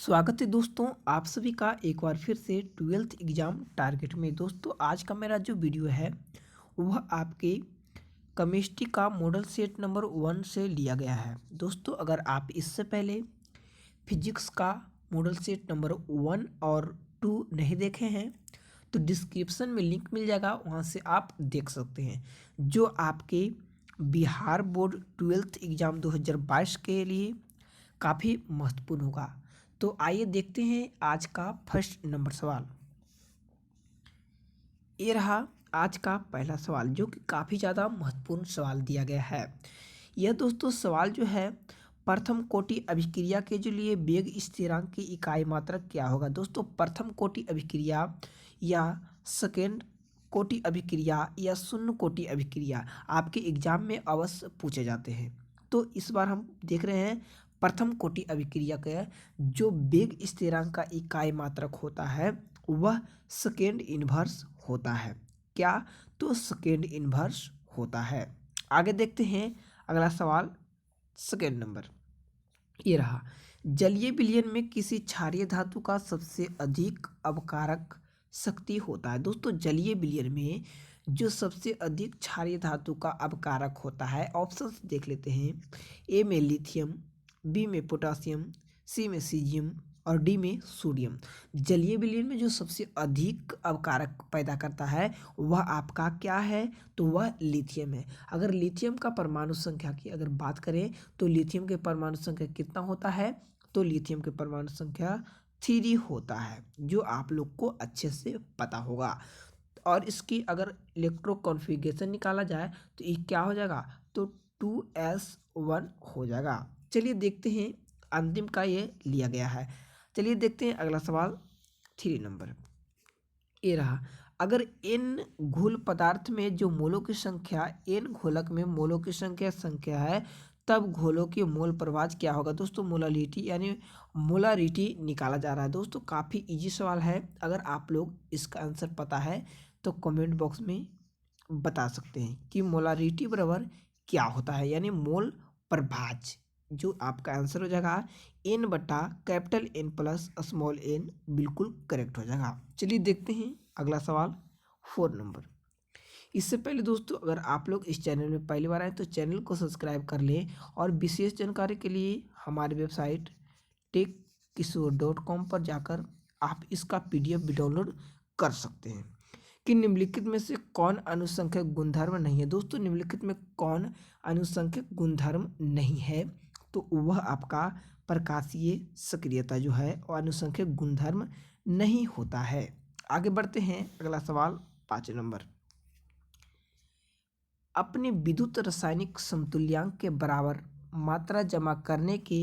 स्वागत है दोस्तों आप सभी का एक बार फिर से ट्वेल्थ एग्ज़ाम टारगेट में। दोस्तों आज का मेरा जो वीडियो है वह आपके केमिस्ट्री का मॉडल सेट नंबर 1 से लिया गया है। दोस्तों अगर आप इससे पहले फिजिक्स का मॉडल सेट नंबर 1 और 2 नहीं देखे हैं तो डिस्क्रिप्शन में लिंक मिल जाएगा, वहाँ से आप देख सकते हैं, जो आपके बिहार बोर्ड ट्वेल्थ एग्ज़ाम 2022 के लिए काफ़ी महत्वपूर्ण होगा। तो आइए देखते हैं आज का फर्स्ट नंबर सवाल। ये रहा आज का पहला सवाल, जो कि काफ़ी ज़्यादा महत्वपूर्ण सवाल दिया गया है। यह दोस्तों सवाल जो है, प्रथम कोटि अभिक्रिया के जो लिए वेग स्थिरांक की इकाई मात्रक क्या होगा। दोस्तों प्रथम कोटि अभिक्रिया या सेकेंड कोटि अभिक्रिया या शून्य कोटि अभिक्रिया आपके एग्जाम में अवश्य पूछे जाते हैं। तो इस बार हम देख रहे हैं प्रथम कोटि अभिक्रिया का जो वेग स्थिरांक का इकाई मात्रक होता है वह सेकेंड इन्वर्स होता है। क्या? तो सेकेंड इन्वर्स होता है। आगे देखते हैं अगला सवाल, सेकेंड नंबर। ये रहा, जलीय विलयन में किसी क्षारीय धातु का सबसे अधिक अवकारक शक्ति होता है। दोस्तों जलीय विलयन में जो सबसे अधिक क्षारीय धातु का अवकारक होता है, ऑप्शंस देख लेते हैं। ए में लिथियम, बी में पोटासियम, सी में सीजियम और डी में सोडियम। जलीय विलयन में जो सबसे अधिक अवकारक पैदा करता है वह आपका क्या है, तो वह लिथियम है। अगर लिथियम का परमाणु संख्या की अगर बात करें तो लिथियम के परमाणु संख्या कितना होता है, तो लिथियम के परमाणु संख्या 3 होता है, जो आप लोग को अच्छे से पता होगा। और इसकी अगर इलेक्ट्रो कॉन्फ़िगरेशन निकाला जाए तो ये क्या हो जाएगा, तो 2s1 हो जाएगा। चलिए देखते हैं, अंतिम का ये लिया गया है। चलिए देखते हैं अगला सवाल, 3 नंबर। ये रहा, अगर n घोल पदार्थ में जो मोलों की संख्या n घोलक में मोलों की संख्या है, तब घोलों की मोल प्रवाह क्या होगा। दोस्तों मोलालिटी यानी मोलारिटी निकाला जा रहा है। दोस्तों काफ़ी इजी सवाल है, अगर आप लोग इसका आंसर पता है तो कमेंट बॉक्स में बता सकते हैं कि मोलारिटी बराबर क्या होता है, यानी मोल प्रभाज। जो आपका आंसर हो जाएगा n बटा capital N plus small n, बिल्कुल करेक्ट हो जाएगा। चलिए देखते हैं अगला सवाल, 4 नंबर। इससे पहले दोस्तों अगर आप लोग इस चैनल में पहली बार आए तो चैनल को सब्सक्राइब कर लें, और विशेष जानकारी के लिए हमारी वेबसाइट techkiशोर.com पर जाकर आप इसका PDF भी डाउनलोड कर सकते हैं। कि निम्नलिखित में से कौन अनुसंख्यक गुणधर्म नहीं है। दोस्तों निम्नलिखित में कौन अनुसंख्यक गुणधर्म नहीं है, तो वह आपका प्रकाशीय सक्रियता जो है वो अनुसंख्यक गुणधर्म नहीं होता है। आगे बढ़ते हैं अगला सवाल, 5 नंबर। अपने विद्युत रासायनिक समतुल्यांक के बराबर मात्रा जमा करने के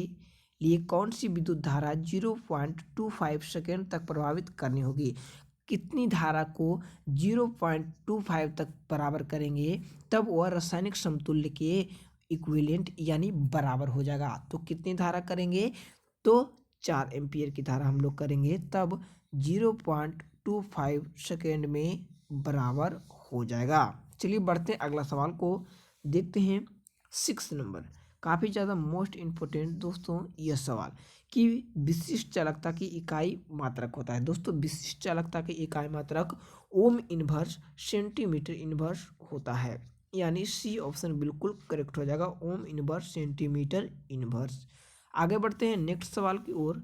लिए कौन सी विद्युत धारा 0.25 सेकेंड तक प्रभावित करनी होगी। कितनी धारा को 0.25 तक बराबर करेंगे तब वह रासायनिक समतुल्य के इक्विवेलेंट यानी बराबर हो जाएगा। तो कितनी धारा करेंगे, तो 4 एम्पियर की धारा हम लोग करेंगे तब 0.25 सेकेंड में बराबर हो जाएगा। चलिए बढ़ते हैं अगला सवाल को देखते हैं, 6 नंबर। काफ़ी ज़्यादा मोस्ट इम्पोर्टेंट दोस्तों यह सवाल, कि विशिष्ट चालकता की इकाई मात्रक होता है। दोस्तों विशिष्ट चालकता की इकाई मात्रक ओम इनवर्स सेंटीमीटर इनवर्स होता है, यानी सी ऑप्शन बिल्कुल करेक्ट हो जाएगा, ओम इनवर्स सेंटीमीटर इनवर्स। आगे बढ़ते हैं नेक्स्ट सवाल की ओर,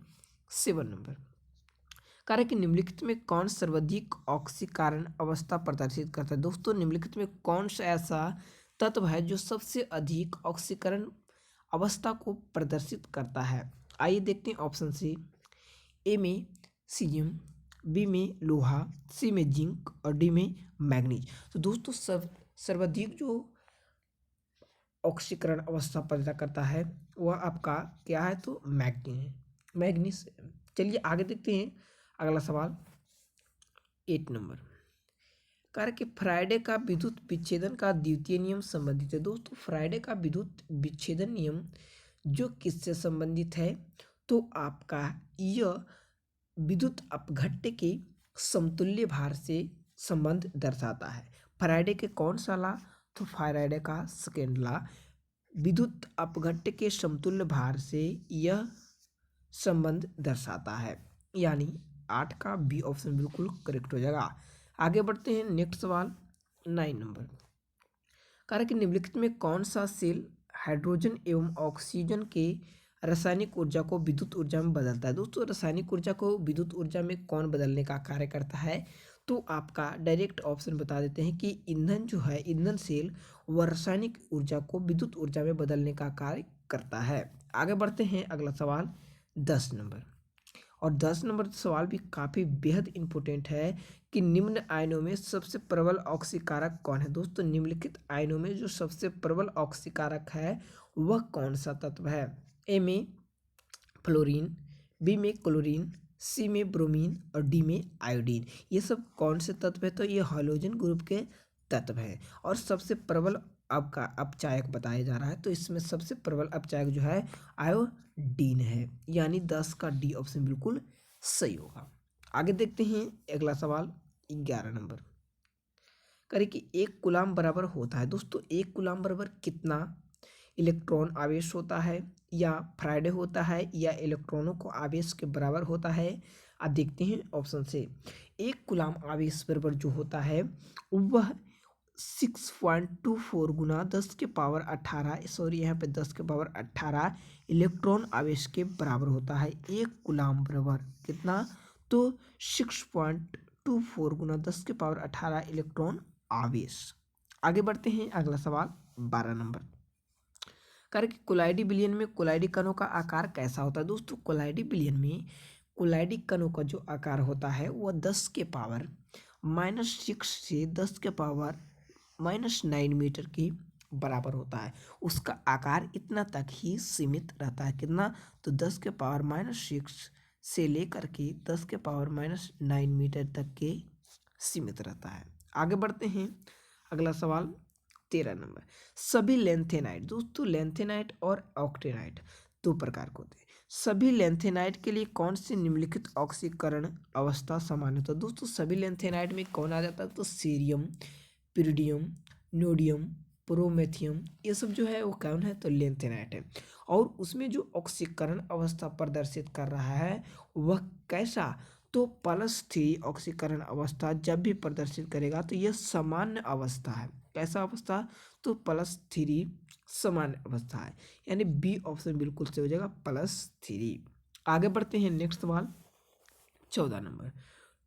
7 नंबर। कार्य कि निम्नलिखित में कौन सर्वाधिक ऑक्सीकरण अवस्था प्रदर्शित करता है। दोस्तों निम्नलिखित में कौन सा ऐसा तत्व है जो सबसे अधिक ऑक्सीकरण अवस्था को प्रदर्शित करता है। आइए देखते हैं ऑप्शन सी। ए में सीजियम, बी में लोहा, सी में जिंक और डी में मैग्नीज। तो दोस्तों सर्वाधिक जो ऑक्सीकरण अवस्था पैदा करता है वह आपका क्या है, तो मैग्नीज। चलिए आगे देखते हैं अगला सवाल, 8 नंबर। कार्य कि फ्राइडे का विद्युत विच्छेदन का द्वितीय नियम संबंधित है। दोस्तों फ्राइडे का विद्युत विच्छेदन नियम जो किससे संबंधित है, तो आपका यह विद्युत अपघट्य के समतुल्य भार से संबंध दर्शाता है। फ्राइडे के कौन सा ला, तो फ्राइडे का सेकेंड ला, विद्युत अपघट्य के समतुल्य भार से यह संबंध दर्शाता है। यानी 8 का बी ऑप्शन बिल्कुल करेक्ट हो जाएगा। आगे बढ़ते हैं नेक्स्ट सवाल 9 नंबर। कार्य कि निम्नलिखित में कौन सा सेल हाइड्रोजन एवं ऑक्सीजन के रासायनिक ऊर्जा को विद्युत ऊर्जा में बदलता है। दोस्तों रासायनिक ऊर्जा को विद्युत ऊर्जा में कौन बदलने का कार्य करता है, तो आपका डायरेक्ट ऑप्शन बता देते हैं कि ईंधन जो है, ईंधन सेल वह रासायनिक ऊर्जा को विद्युत ऊर्जा में बदलने का कार्य करता है। आगे बढ़ते हैं अगला सवाल 10 नंबर। और 10 नंबर सवाल भी काफ़ी बेहद इंपॉर्टेंट है कि निम्न आयनों में सबसे प्रबल ऑक्सीकारक कौन है। दोस्तों निम्नलिखित आयनों में जो सबसे प्रबल ऑक्सीकारक है वह कौन सा तत्व है। ए में फ्लोरीन, बी में क्लोरीन, सी में ब्रोमीन और डी में आयोडीन। ये सब कौन से तत्व है, तो ये हैलोजन ग्रुप के तत्व हैं। और सबसे प्रबल आपका अपचायक बताया जा रहा है, तो इसमें सबसे प्रबल अपचायक जो है आयोडीन है। यानी 10 का डी ऑप्शन बिल्कुल सही होगा। आगे देखते हैं अगला सवाल 11 नंबर। करें कि एक कूलाम बराबर होता है। दोस्तों एक कूलाम बराबर कितना इलेक्ट्रॉन आवेश होता है, या फ्राइडे होता है, या इलेक्ट्रॉनों को आवेश के बराबर होता है। अब देखते हैं ऑप्शन से। एक कूलाम आवेश बराबर जो होता है वह 6.24 गुना 10 के पावर 18, सॉरी यहाँ पे 10 के पावर 18 इलेक्ट्रॉन आवेश के बराबर होता है। एक कूलाम बराबर कितना, तो 6.24 गुना 10 के पावर 18 इलेक्ट्रॉन आवेश। आगे बढ़ते हैं अगला सवाल 12 नंबर। कार्य कि कोलाइडी विलयन में कोलाइडी कणों का आकार कैसा होता है। दोस्तों कोलाइडी विलयन में कोलाइडी कणों का जो आकार होता है वह 10 के पावर -6 से 10 के पावर -9 मीटर के बराबर होता है। उसका आकार इतना तक ही सीमित रहता है। कितना, तो 10 के पावर -6 से लेकर के 10 के पावर -9 मीटर तक के सीमित रहता है। आगे बढ़ते हैं अगला सवाल 13 नंबर। सभी लेंथेनाइट, दोस्तों लेंथेनाइट और ऑक्टेनाइट दो प्रकार के होते हैं। सभी लेंथेनाइट के लिए कौन सी निम्नलिखित ऑक्सीकरण अवस्था समान है। तो दोस्तों सभी लेंथेनाइट में कौन आ जाता है, तो सीरियम, पिरिडियम, नोडियम, प्रोमेथियम, ये सब जो है वो कौन है, तो लेंथेनाइट है। और उसमें जो ऑक्सीकरण अवस्था प्रदर्शित कर रहा है वह कैसा, तो +3 ऑक्सीकरण अवस्था जब भी प्रदर्शित करेगा तो यह सामान्य अवस्था है। कैसा अवस्था, तो +3 सामान्य अवस्था है। यानी बी ऑप्शन बिल्कुल सही हो जाएगा +3। आगे बढ़ते हैं नेक्स्ट सवाल 14 नंबर।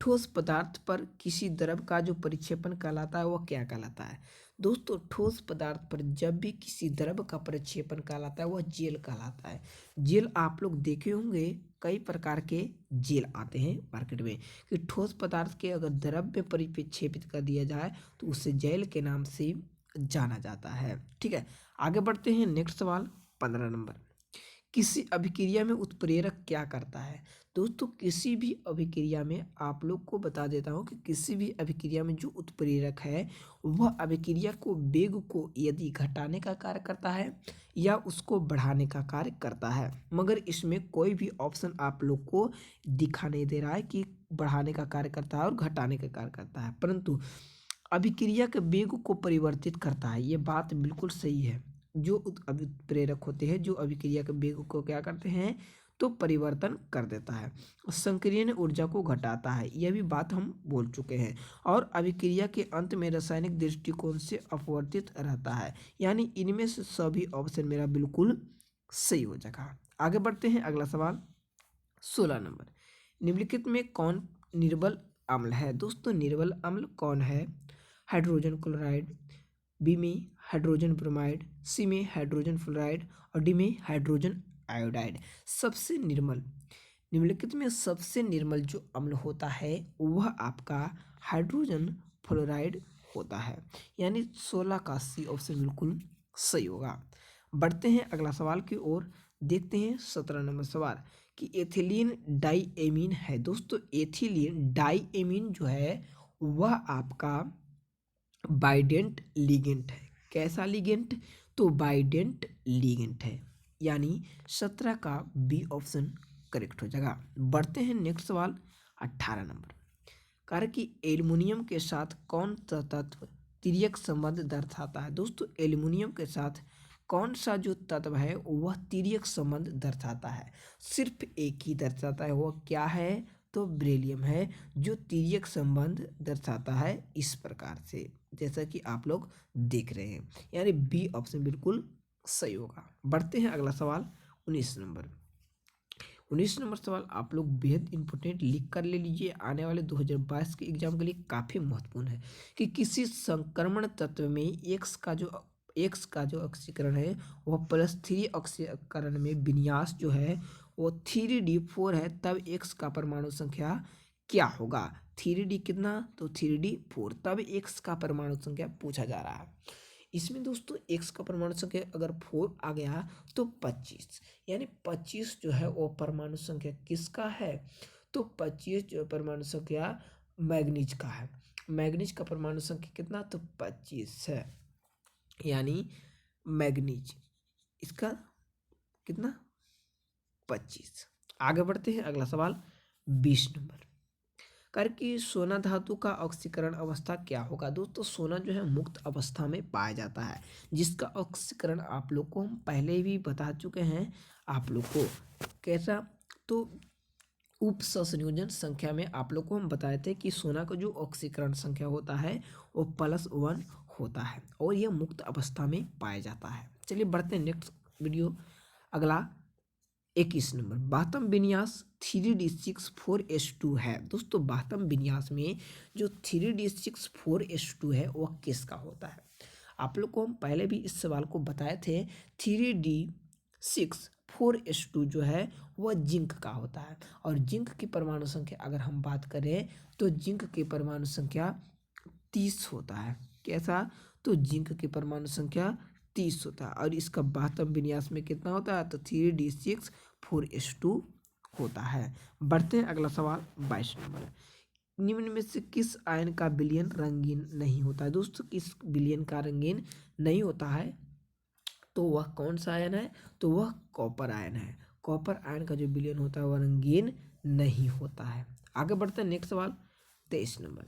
ठोस पदार्थ पर किसी द्रव का जो परिक्षेपण कहलाता है वह क्या कहलाता है। दोस्तों ठोस पदार्थ पर जब भी किसी द्रव का परिक्षेपण कहलाता है वह जेल कहलाता है। जेल आप लोग देखे होंगे, कई प्रकार के जेल आते हैं मार्केट में, कि ठोस पदार्थ के अगर द्रव में परिक्षेपित कर दिया जाए तो उसे जेल के नाम से जाना जाता है। ठीक है, आगे बढ़ते हैं नेक्स्ट सवाल 15 नंबर। किसी अभिक्रिया में उत्प्रेरक क्या करता है। दोस्तों किसी भी अभिक्रिया में आप लोग को बता देता हूँ कि किसी भी अभिक्रिया में जो उत्प्रेरक है वह अभिक्रिया को वेग को यदि घटाने का कार्य करता है या उसको बढ़ाने का कार्य करता है। मगर इसमें कोई भी ऑप्शन आप लोग को दिखा नहीं दे रहा है कि बढ़ाने का कार्य करता है और घटाने का कार्य करता है, परंतु अभिक्रिया के वेग को परिवर्तित करता है। ये बात बिल्कुल सही है। जो उत्प्रेरक होते हैं जो अभिक्रिया के वेग को क्या करते हैं, तो परिवर्तन कर देता है। संक्रियन ऊर्जा को घटाता है, यह भी बात हम बोल चुके हैं। और अभिक्रिया के अंत में रासायनिक दृष्टिकोण से अपवर्तित रहता है। यानी इनमें से सभी ऑप्शन मेरा बिल्कुल सही हो जाएगा। आगे बढ़ते हैं अगला सवाल 16 नंबर। निम्नलिखित में कौन निर्बल अम्ल है। दोस्तों निर्बल अम्ल कौन है। हाइड्रोजन क्लोराइड, बी में हाइड्रोजन ब्रोमाइड, सी में हाइड्रोजन फ्लोराइड और डी में हाइड्रोजन आयोडाइड। सबसे निर्मल, निम्नलिखित में सबसे निर्मल जो अम्ल होता है वह आपका हाइड्रोजन फ्लोराइड होता है। यानी 16 का सी ऑप्शन बिल्कुल सही होगा। बढ़ते हैं अगला सवाल की ओर, देखते हैं 17 नंबर सवाल कि एथिलीन डाईएमीन है। दोस्तों एथिलीन डाईएमीन जो है वह आपका बाइडेंट लिगेंट है। कैसा लिगेंट, तो बाइडेंट लिगेंट है। यानी 17 का बी ऑप्शन करेक्ट हो जाएगा। बढ़ते हैं नेक्स्ट सवाल 18 नंबर। कार्य कि एल्युमिनियम के साथ कौन सा तत्व तिर्यक संबंध दर्शाता है। दोस्तों एल्युमिनियम के साथ कौन सा जो तत्व है वह तिर्यक संबंध दर्शाता है? सिर्फ एक ही दर्शाता है, वह क्या है? तो बेरिलियम है जो तिर्यक संबंध दर्शाता है इस प्रकार से, जैसा कि आप लोग देख रहे हैं। यानी बी ऑप्शन बिल्कुल सही होगा। बढ़ते हैं अगला सवाल 19 नंबर। 19 नंबर सवाल आप लोग बेहद इंपॉर्टेंट लिख कर ले लीजिए, आने वाले 2022 के एग्जाम के लिए काफ़ी महत्वपूर्ण है कि किसी संक्रमण तत्व में एक्स का जो ऑक्सीकरण है वह +3 ऑक्सीकरण में विन्यास जो है वो 3d4 है, तब एक्स का परमाणु संख्या क्या होगा? 3d कितना? तो 3d4, तब एक्स का परमाणु संख्या पूछा जा रहा है। इसमें दोस्तों एक्स का परमाणु संख्या अगर 4 आ गया तो 25, यानी 25 जो है वो परमाणु संख्या किसका है? तो 25 जो परमाणु संख्या मैग्नीज का है। मैग्नीज का परमाणु संख्या कितना? तो 25 है, यानी मैग्नीज इसका कितना? 25। आगे बढ़ते हैं अगला सवाल 20 नंबर। कर कि सोना धातु का ऑक्सीकरण अवस्था क्या होगा? दोस्तों सोना जो है मुक्त अवस्था में पाया जाता है, जिसका ऑक्सीकरण आप लोग को हम पहले भी बता चुके हैं आप लोग को। कैसा? तो उप संयोजन संख्या में आप लोग को हम बताए थे कि सोना का जो ऑक्सीकरण संख्या होता है वो +1 होता है और यह मुक्त अवस्था में पाया जाता है। चलिए बढ़ते हैं नेक्स्ट वीडियो अगला 21 नंबर। बाह्यतम विन्यास 3d6 4s2 है। दोस्तों बाह्यतम विन्यास में जो 3d6 4s2 है वह किसका होता है? आप लोग को हम पहले भी इस सवाल को बताए थे। 3d6 4s2 जो है वह जिंक का होता है, और जिंक की परमाणु संख्या अगर हम बात करें तो जिंक की परमाणु संख्या 30 होता है। कैसा? तो जिंक की परमाणु संख्या 30 होता है, और इसका बाह्यतम विन्यास में कितना होता है? तो 3d6 4s2 होता है। बढ़ते हैं अगला सवाल 22 नंबर। निम्न में से किस आयन का विलयन रंगीन नहीं होता है? दोस्तों किस विलयन का रंगीन नहीं होता है? तो वह कौन सा आयन है? तो वह कॉपर आयन है। कॉपर आयन का जो विलयन होता है वह रंगीन नहीं होता है। आगे बढ़ते हैं नेक्स्ट सवाल 23 नंबर।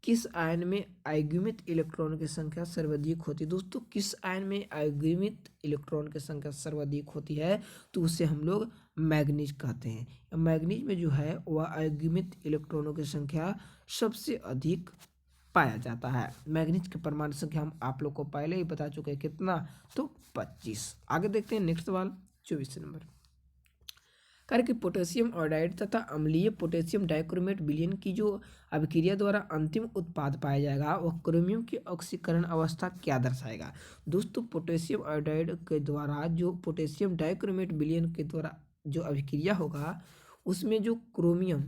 किस आयन में अयुग्मित इलेक्ट्रॉन की संख्या सर्वाधिक होती है? दोस्तों किस आयन में अयुग्मित इलेक्ट्रॉन की संख्या सर्वाधिक होती है? तो उसे हम लोग मैग्नीज कहते हैं। मैग्नीज में जो है वह अयुग्मित इलेक्ट्रॉनों की संख्या सबसे अधिक पाया जाता है। मैग्नीज की परमाणु संख्या हम आप लोग को पहले ही बता चुके हैं, कितना? तो 25। आगे देखते हैं नेक्स्ट सवाल 24 नंबर। कार्य कि पोटेशियम आयोडाइड तथा अम्लीय पोटेशियम डाइक्रोमेट विलयन की जो अभिक्रिया द्वारा अंतिम उत्पाद पाया जाएगा वह क्रोमियम की ऑक्सीकरण अवस्था क्या दर्शाएगा? दोस्तों पोटेशियम आयोडाइड के द्वारा जो पोटेशियम डाइक्रोमेट विलयन के द्वारा जो अभिक्रिया होगा उसमें जो क्रोमियम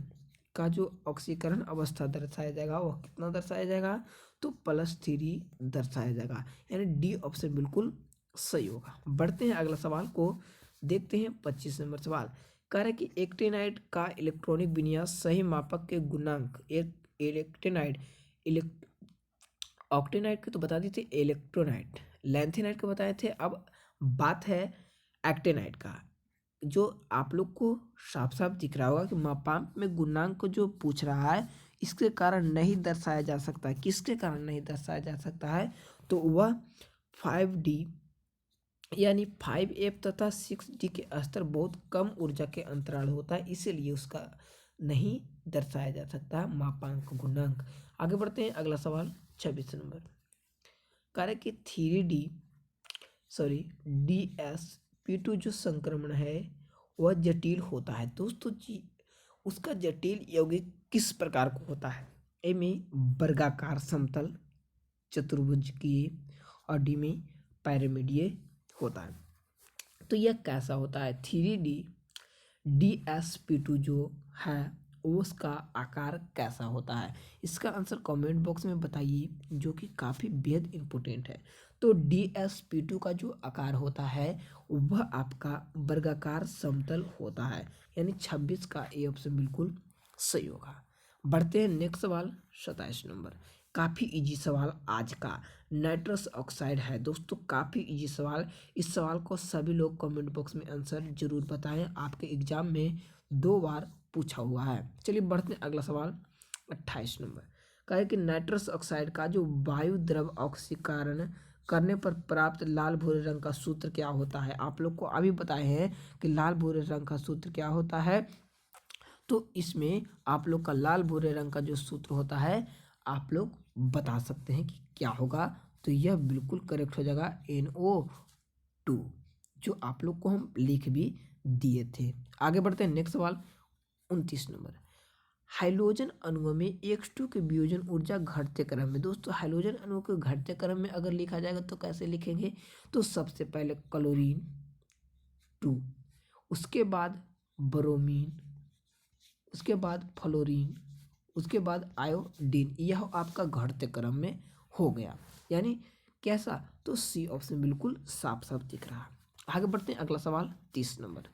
का जो ऑक्सीकरण अवस्था दर्शाया जाएगा वह कितना दर्शाया जाएगा? तो +3 दर्शाया जाएगा, यानी डी ऑप्शन बिल्कुल सही होगा। बढ़ते हैं अगला सवाल को देखते हैं 25 नंबर सवाल। कह रहे कि एक्टिनाइड का इलेक्ट्रॉनिक विन्यास सही मापक के गुणांक एक इलेक्टिनाइड ऑक्टेनाइड के तो बता दी थी, इलेक्ट्रोनाइट लैंथेनाइड के बताए थे। अब बात है एक्टेनाइड का, जो आप लोग को साफ साफ दिख रहा होगा कि मापांक में गुणांक को जो पूछ रहा है इसके कारण नहीं दर्शाया जा सकता। किसके कारण नहीं दर्शाया जा सकता है? तो वह 5d यानी 5f तथा 6d के स्तर बहुत कम ऊर्जा के अंतराल होता है, इसीलिए उसका नहीं दर्शाया जा सकता मापांक गुणांक। आगे बढ़ते हैं अगला सवाल 26 नंबर। कार्य कि DsP2 जो संक्रमण है वह जटिल होता है। दोस्तों जी उसका जटिल यौगिक किस प्रकार को होता है? ए में वर्गाकार समतल चतुर्भुजकीय और डी में पैरामिडीय होता है। तो यह कैसा होता है? 3DsP2 जो है उसका आकार कैसा होता है? इसका आंसर कमेंट बॉक्स में बताइए, जो कि काफ़ी बेहद इम्पोर्टेंट है। तो DsP2 का जो आकार होता है वह आपका वर्गाकार समतल होता है, यानी 26 का ए ऑप्शन बिल्कुल सही होगा। बढ़ते हैं नेक्स्ट सवाल 27 नंबर। काफ़ी इजी सवाल आज का नाइट्रस ऑक्साइड है। दोस्तों काफ़ी इजी सवाल, इस सवाल को सभी लोग कमेंट बॉक्स में आंसर जरूर बताएं, आपके एग्जाम में 2 बार पूछा हुआ है। चलिए बढ़ते हैं अगला सवाल 28 नंबर। कहे कि नाइट्रस ऑक्साइड का जो वायु द्रव ऑक्सीकरण करने पर प्राप्त लाल भूरे रंग का सूत्र क्या होता है। आप लोग को अभी बताए हैं कि लाल भूरे रंग का सूत्र क्या होता है। तो इसमें आप लोग का लाल भूरे रंग का जो सूत्र होता है आप लोग बता सकते हैं कि क्या होगा। तो यह बिल्कुल करेक्ट हो जाएगा NO2, जो आप लोग को हम लिख भी दिए थे। आगे बढ़ते हैं नेक्स्ट सवाल 29 नंबर। हाइड्रोजन अणुओं में X2 के वियोजन ऊर्जा घटते क्रम में। दोस्तों हाइड्रोजन अणुओं के घटते क्रम में अगर लिखा जाएगा तो कैसे लिखेंगे। तो सबसे पहले क्लोरीन 2, उसके बाद ब्रोमीन, उसके बाद फ्लोरीन, उसके बाद आयोडीन। यह आपका घटते क्रम में हो गया, यानी कैसा। तो सी ऑप्शन बिल्कुल साफ साफ दिख रहा है। आगे बढ़ते हैं अगला सवाल 30 नंबर।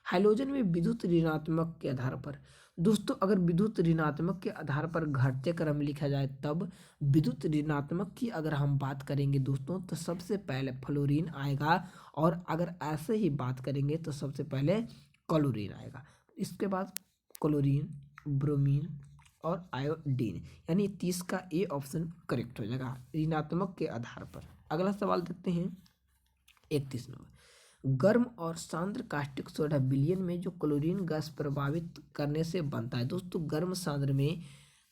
हाइड्रोजन में विद्युत ऋणात्मक के आधार पर। दोस्तों अगर विद्युत ऋणात्मक के आधार पर घटते क्रम में लिखा जाए तब विद्युत ऋणात्मक की अगर हम बात करेंगे दोस्तों तो सबसे पहले फ्लोरीन आएगा, और अगर ऐसे ही बात करेंगे तो सबसे पहले क्लोरीन आएगा, इसके बाद क्लोरीन, ब्रोमीन और आयोडीन, यानी 30 का ए ऑप्शन करेक्ट हो जाएगा ऋणात्मक के आधार पर। अगला सवाल देखते हैं 31 नंबर। गर्म और सांद्र कास्टिक सोडा विलयन में जो क्लोरीन गैस प्रभावित करने से बनता है। दोस्तों गर्म सांद्र में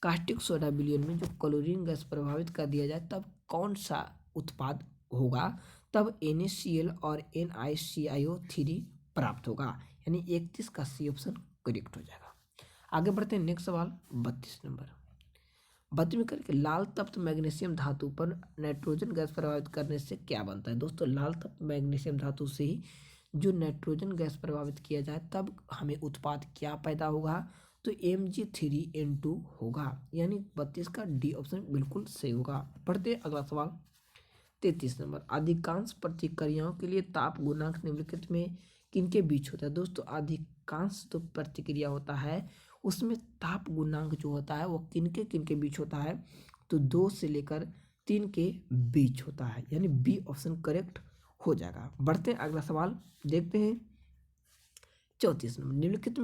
कास्टिक सोडा विलयन में जो क्लोरीन गैस प्रभावित कर दिया जाए तब कौन सा उत्पाद होगा। तब NaCl और NiCiO3 प्राप्त होगा, यानी 31 का सी ऑप्शन करेक्ट हो जाएगा। आगे बढ़ते हैं नेक्स्ट सवाल 32 नंबर। 32 में करके लाल तप्त मैग्नीशियम धातु पर नाइट्रोजन गैस प्रभावित करने से क्या बनता है। दोस्तों लाल तप्त मैग्नीशियम धातु से ही जो नाइट्रोजन गैस प्रभावित किया जाए तब हमें उत्पाद क्या पैदा होगा। तो Mg3N2 होगा, यानी 32 का डी ऑप्शन बिल्कुल सही होगा। पढ़ते हैं अगला सवाल 33 नंबर। अधिकांश प्रतिक्रियाओं के लिए ताप गुणांक निम्नलिखित में किनके बीच होता है। दोस्तों अधिकांश तो प्रतिक्रिया होता है उसमें ताप गुणांक जो होता है वो किनके किनके बीच होता है। तो 2 से लेकर 3 के बीच होता है, यानी बी ऑप्शन करेक्ट हो जाएगा। बढ़ते हैं अगला सवाल देखते हैं 34 नंबर। निम्नलिखित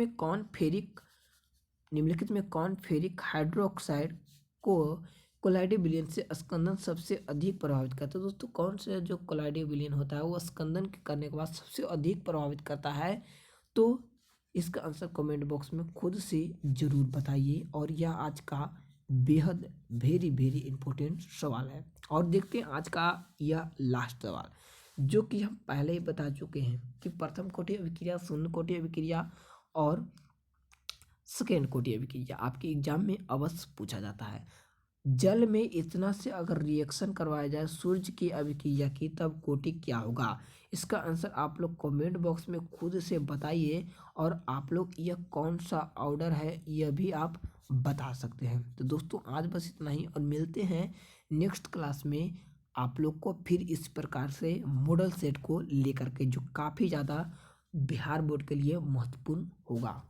में कौन फेरिक हाइड्रोक्साइड को कोलाइडी विलयन से स्कंदन सबसे अधिक प्रभावित करता है। दोस्तों कौन से जो कोलाइडी विलयन होता है वो स्कंदन करने के बाद सबसे अधिक प्रभावित करता है। तो इसका आंसर कमेंट बॉक्स में खुद से ज़रूर बताइए, और यह आज का बेहद वेरी वेरी इंपॉर्टेंट सवाल है। और देखते हैं आज का यह लास्ट सवाल, जो कि हम पहले ही बता चुके हैं कि प्रथम कोटि अभिक्रिया, शून्य कोटि अभिक्रिया और सेकेंड कोटि अभिक्रिया आपके एग्जाम में अवश्य पूछा जाता है। जल में इतना से अगर रिएक्शन करवाया जाए सूर्य की अभिक्रिया की तब कोटि क्या होगा। इसका आंसर आप लोग कमेंट बॉक्स में खुद से बताइए, और आप लोग यह कौन सा ऑर्डर है यह भी आप बता सकते हैं। तो दोस्तों आज बस इतना ही, और मिलते हैं नेक्स्ट क्लास में आप लोग को फिर इस प्रकार से मॉडल सेट को लेकर के, जो काफ़ी ज़्यादा बिहार बोर्ड के लिए महत्वपूर्ण होगा।